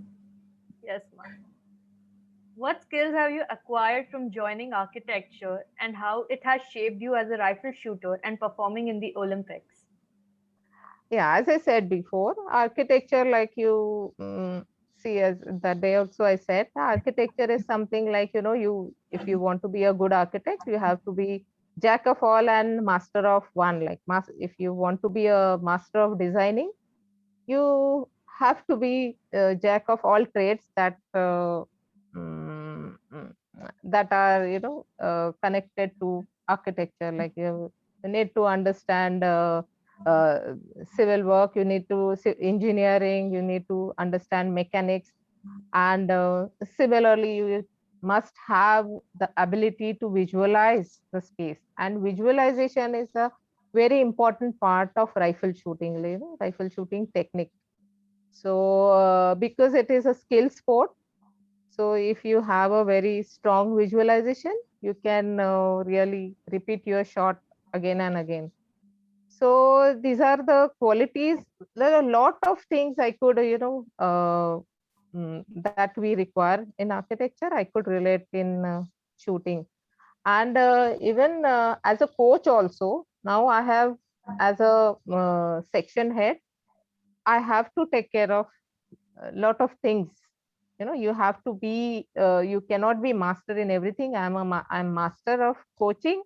Yes, ma'am. What skills have you acquired from joining architecture and how it has shaped you as a rifle shooter and performing in the Olympics? Yeah, as I said before, architecture, like you see, as that day also I said, architecture is something like, you, if you want to be a good architect, you have to be jack of all and master of one. Like, if you want to be a master of designing, you have to be jack of all trades mm, mm, that are, connected to architecture. Like, you need to understand uh, civil work, you need to engineering, you need to understand mechanics, and similarly you must have the ability to visualize the space. And visualization is a very important part of rifle shooting, rifle shooting technique. So because it is a skill sport, so if you have a very strong visualization, you can really repeat your shot again and again. So these are the qualities. There are a lot of things I could, that we require in architecture, I could relate in shooting. And even as a coach also, now I have, as a section head, I have to take care of a lot of things. You have to be, you cannot be master in everything. I'm master of coaching,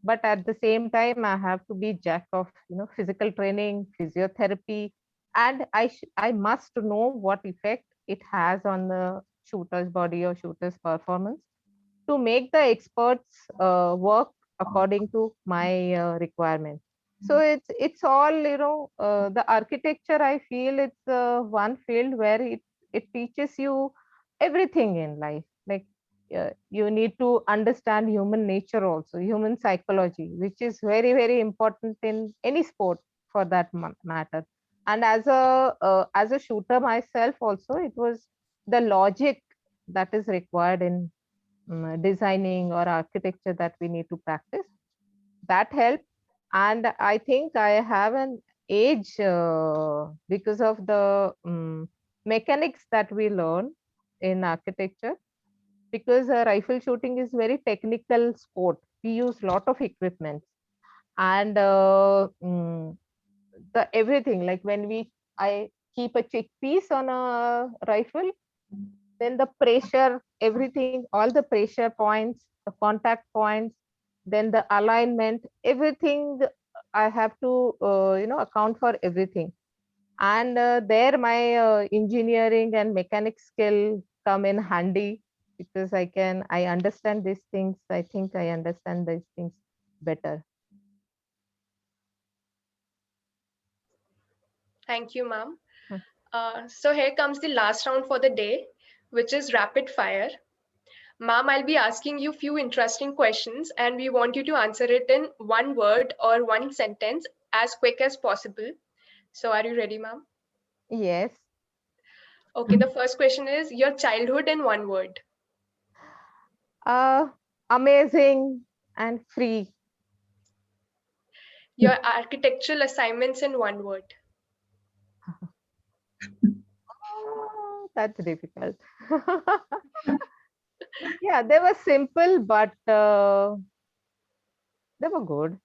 but at the same time I have to be jack of, physical training, physiotherapy, and I must know what effect it has on the shooter's body or shooter's performance, to make the experts work according to my requirement. So it's all, the architecture, I feel it's one field where it teaches you everything in life. Like, you need to understand human nature also, human psychology, which is very, very important in any sport for that matter. And as a shooter myself also, it was the logic that is required in designing or architecture that we need to practice. That helped. And I think I have an edge because of the mechanics that we learn in architecture, because rifle shooting is very technical sport. We use lot of equipment, and the everything, like when I keep a chickpiece on a rifle, then the pressure, everything, all the pressure points, the contact points, then the alignment, everything, I have to account for everything. And there my engineering and mechanics skill come in handy, because I understand these things. I think I understand these things better. Thank you, ma'am. Hmm. So here comes the last round for the day, which is rapid fire. Ma'am, I'll be asking you few interesting questions and we want you to answer it in one word or one sentence as quick as possible. So are you ready, ma'am? Yes. Okay, the first question is your childhood in one word. uh Amazing and free. Your architectural assignments in one word. That's difficult. Yeah, they were simple, but they were good.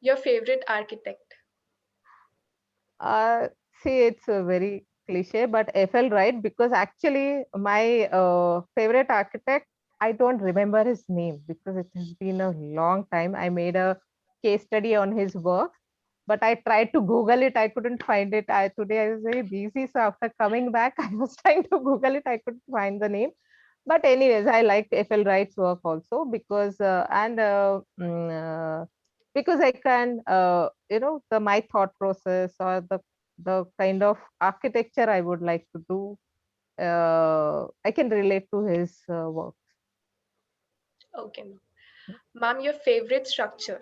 Your favorite architect. Uh, See, it's a very cliche, but FL Wright, because actually my favorite architect, I don't remember his name because it has been a long time. I made a case study on his work, but I tried to Google it. I couldn't find it. Today I was very busy, so after coming back, I was trying to Google it. I couldn't find the name. But anyways, I liked FL Wright's work also, because because I can, my thought process, or the kind of architecture I would like to do, I can relate to his work. Okay, ma'am. Ma'am, your favorite structure.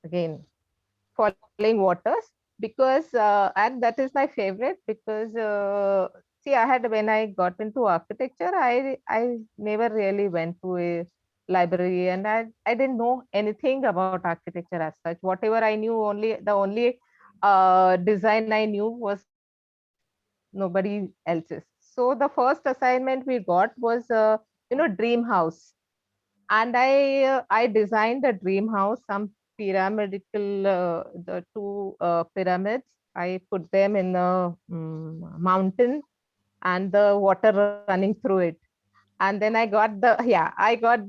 Again, Falling Waters, because and that is my favorite, because see, I had, when I got into architecture, I never really went to a library, and I didn't know anything about architecture as such. Whatever I knew, the only design I knew was nobody else's. So the first assignment we got was dream house, and I designed a dream house, some pyramidical, the two pyramids. I put them in the mountain, and the water running through it. And then I got the, yeah, I got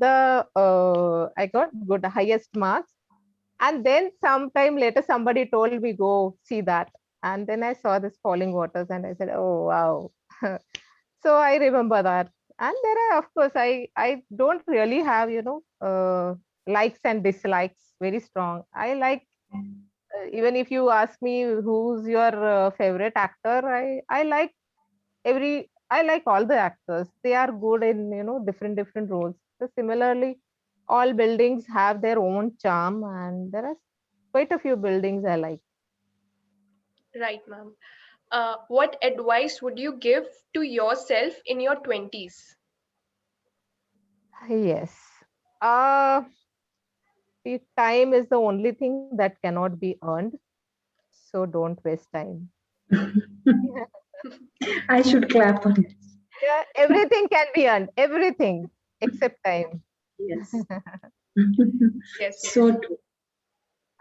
good, highest marks. And then sometime later, somebody told me, go see that. And then I saw this Falling Waters, and I said, oh wow. So I remember that. And there are, of course, I don't really have, likes and dislikes very strong. I like, even if you ask me who's your favorite actor, I like I like all the actors. They are good in, different roles. So similarly, all buildings have their own charm, and there are quite a few buildings I like. Right, ma'am. What advice would you give to yourself in your 20s? Yes. Uh, the time is the only thing that cannot be earned. So don't waste time. I should clap on it. Yeah, everything can be earned, everything except time. Yes. Yes, So ma'am. true.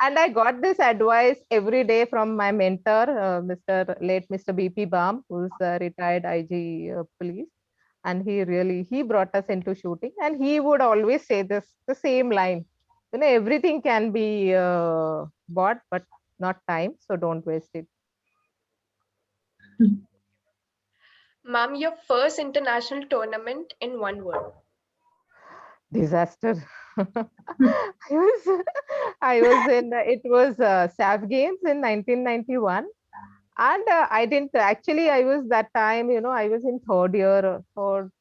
And I got this advice every day from my mentor, Mr. BP Bam, who's a retired IG police. And he brought us into shooting, and he would always say the same line. Everything can be bought, but not time. So don't waste it. Ma'am, your first international tournament in one word. Disaster. I was in, it was SAF Games in 1991. And I didn't actually, I was that time, I was in third year, third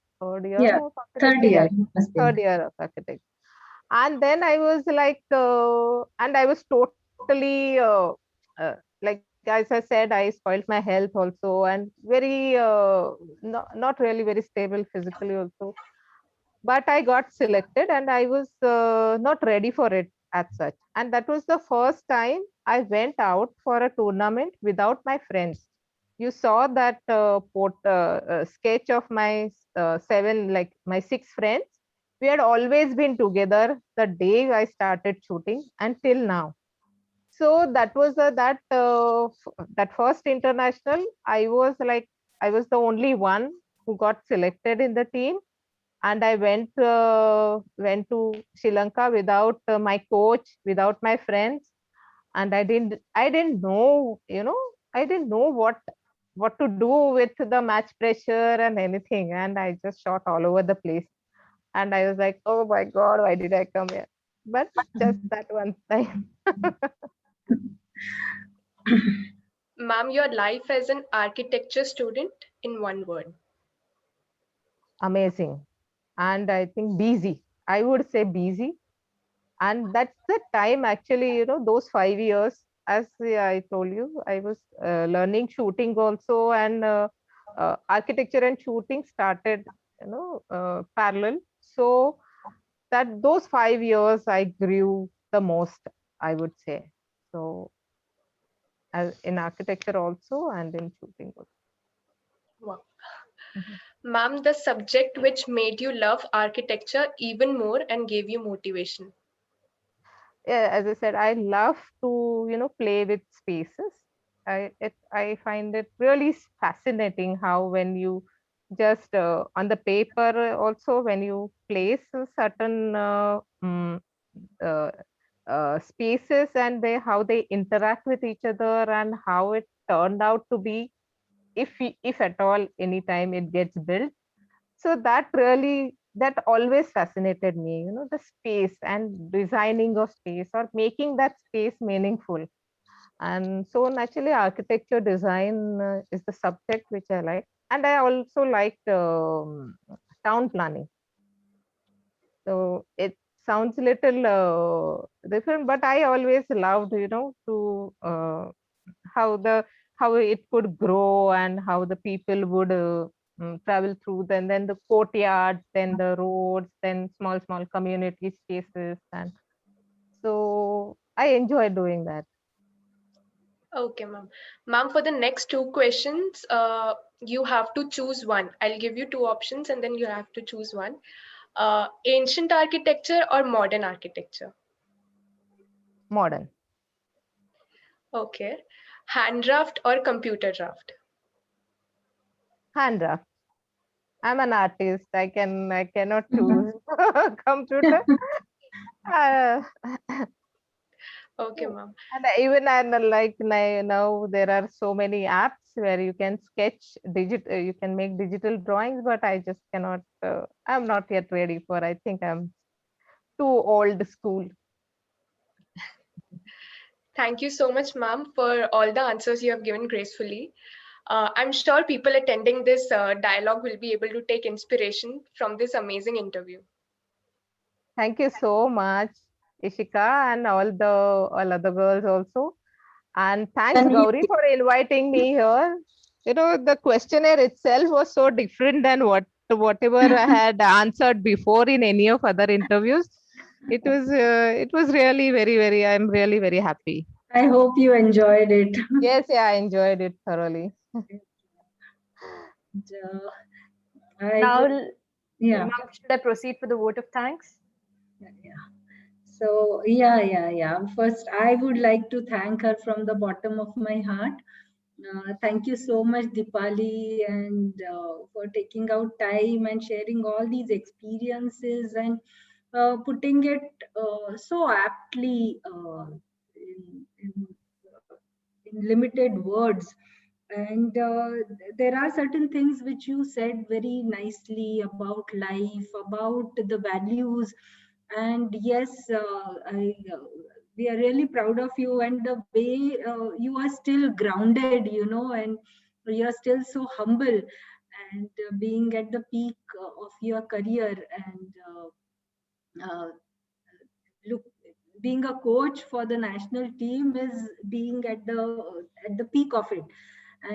year Yeah, of third architecture. year Yeah, you must be. third year of architecture. And then I was like, and I was totally, like, as I said, I spoiled my health also, and very, not really very stable physically also. But I got selected, and I was not ready for it as such. And that was the first time I went out for a tournament without my friends. You saw that sketch of my like my 6 friends. We had always been together the day I started shooting until now. So that was that first international. I was the only one who got selected in the team, and I went to Sri Lanka without my coach, without my friends, and I didn't know, I didn't know what to do with the match pressure and anything, and I just shot all over the place, and I was like, oh my God, why did I come here? But just that one time. Ma'am, your life as an architecture student in one word. Amazing, and I think busy. I would say busy, and that's the time actually, those 5 years, as I told you, I was learning shooting also, and architecture and shooting started, parallel. So that those 5 years I grew the most, I would say. So as in architecture also, and in shooting also. Wow. Mhm. Ma'am, the subject which made you love architecture even more and gave you motivation. Yeah, as I said, I love to, play with spaces. I find it really fascinating how when you just on the paper also, when you place a certain uh, spaces, and how they interact with each other, and how it turned out to be, if at all anytime it gets built. So that always fascinated me, the space and designing of space, or making that space meaningful. And so naturally architecture design is the subject which I like. And I also liked town planning. So it sounds a little different, but I always loved, to how the how it could grow, and how the people would travel through, then the courtyards, then the roads, then small community spaces. And so I enjoy doing that. Okay, ma'am. Ma'am, for the next two questions, you have to choose one. I'll give you two options and then you have to choose one. Ancient architecture or modern architecture? Modern. Okay. Hand draft or computer draft? Hand draft. I'm an artist. I cannot choose computer. uh, Okay, ma'am. And even like now there are so many apps where you can sketch you can make digital drawings, but I just cannot. I'm not yet ready for. I think I'm too old school. Thank you so much, ma'am, for all the answers you have given gracefully. I'm sure people attending this dialogue will be able to take inspiration from this amazing interview. Thank you so much, Ishika, and all other girls also. And thanks, Tanvi, Gauri, for inviting me here. The questionnaire itself was so different than whatever I had answered before in any of other interviews. It was really very, I'm really very happy. I hope you enjoyed it. Yes, yeah, I enjoyed it thoroughly. Uh, I Now, just, yeah. ma'am, should I proceed for the vote of thanks? Yeah. So yeah. First, I would like to thank her from the bottom of my heart. Thank you so much, Dipali, and for taking out time and sharing all these experiences, and putting it so aptly in limited words. And there are certain things which you said very nicely about life, about the values. And yes, we are really proud of you, and the way you are still grounded, and you are still so humble, and being at the peak of your career, and look, being a coach for the national team is being at the peak of it.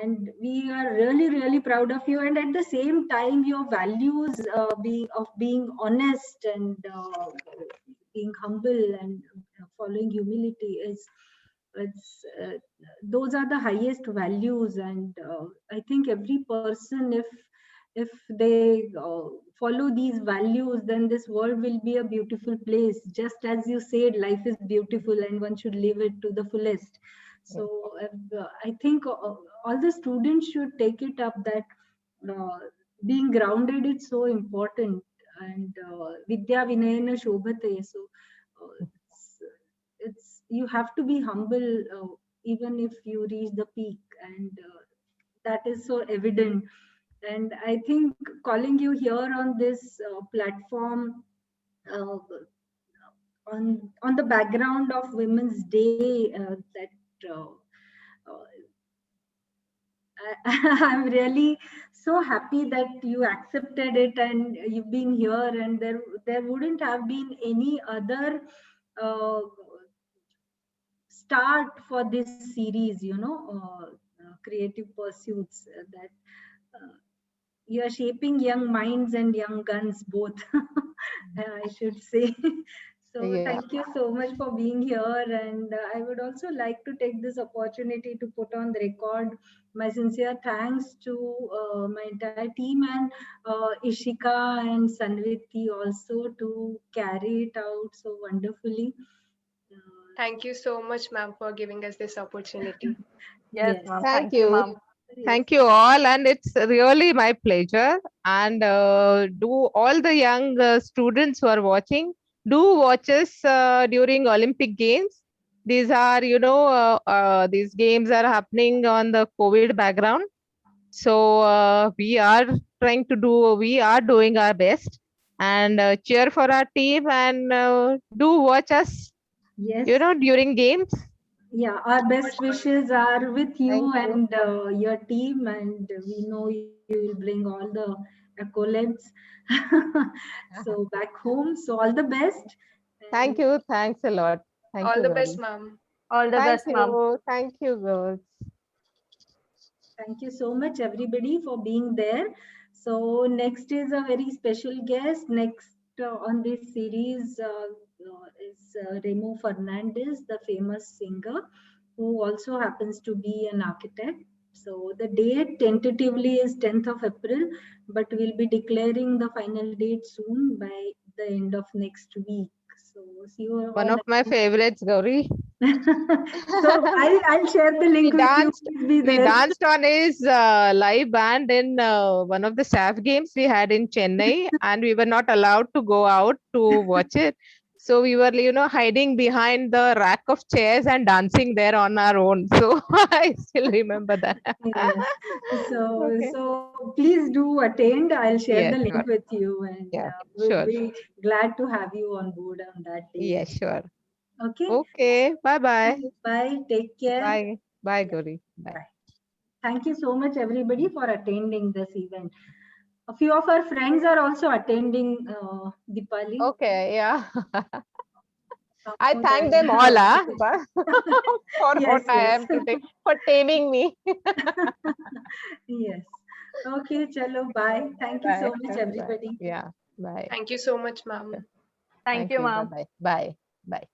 And we are really, really proud of you. And at the same time, your values being honest, and being humble, and following humility is, it's those are the highest values. And I think every person, if they follow these values, then this world will be a beautiful place. Just as you said, life is beautiful and one should live it to the fullest. So I think all the students should take it up, that being grounded is so important. And vidya vinayana shobhate. So it's you have to be humble, even if you reach the peak, and that is so evident. And I think calling you here on this platform, uh, on the background of Women's Day, that uh, I'm really so happy that you accepted it and you've been here, and there wouldn't have been any other uh, start for this series, Creative Pursuits, that uh, you are shaping young minds and young guns both, I should say. So Yeah. thank you so much for being here. And I would also like to take this opportunity to put on the record my sincere thanks to my entire team, and Ishika and Sanviti also, to carry it out so wonderfully. Thank you so much, ma'am, for giving us this opportunity. Yes, Yes. ma'am. Thank Thank you, you. ma'am. Yes. Thank you all, and it's really my pleasure. And do all the young students who are watching, do watch us during Olympic Games. These are, these games are happening on the COVID background. So we are we are doing our best, and cheer for our team, and do watch us, Yes. during games. Yeah, our best wishes are with you Thank you. and your team, and we know you will bring all the accolades so back home. So all the best. Thank And you. Thanks a lot. Thank All you, the best, Gauri. ma'am. All the Thank best, ma'am. you. Thank you, girls. thank you so much, everybody, for being there. So next is a very special guest. Next on this series is Remo Fernandez, the famous singer, who also happens to be an architect. So the date tentatively is 10th of April, but we'll be declaring the final date soon, by the end of next week. So see you One all. of my favorites, Gauri. So I'll share the we link with you. danced. Please be We there. danced on his live band in one of the staff games we had in Chennai, and we were not allowed to go out to watch it. So we were, hiding behind the rack of chairs and dancing there on our own. So I still remember that. Yes. So, Okay. so please do attend. I'll share Yes, the link sure. with you, and Yeah, we'll sure. be glad to have you on board on that day. Yes, sure. Okay. Okay. Bye-bye. Bye. Take care. Bye. Bye, Yeah. Gauri. Bye. Bye. Thank you so much, everybody, for attending this event. A few of our friends are also attending Dipali. Okay, yeah. I So thank that them all, for yes, what I yes. am today, for taming me. Yes. Okay, chalo, bye. Thank you so Bye. much, Bye. everybody. Yeah. Bye. Thank you so much, ma'am. Thank Thank you, you. ma'am. Bye-bye. Bye. Bye.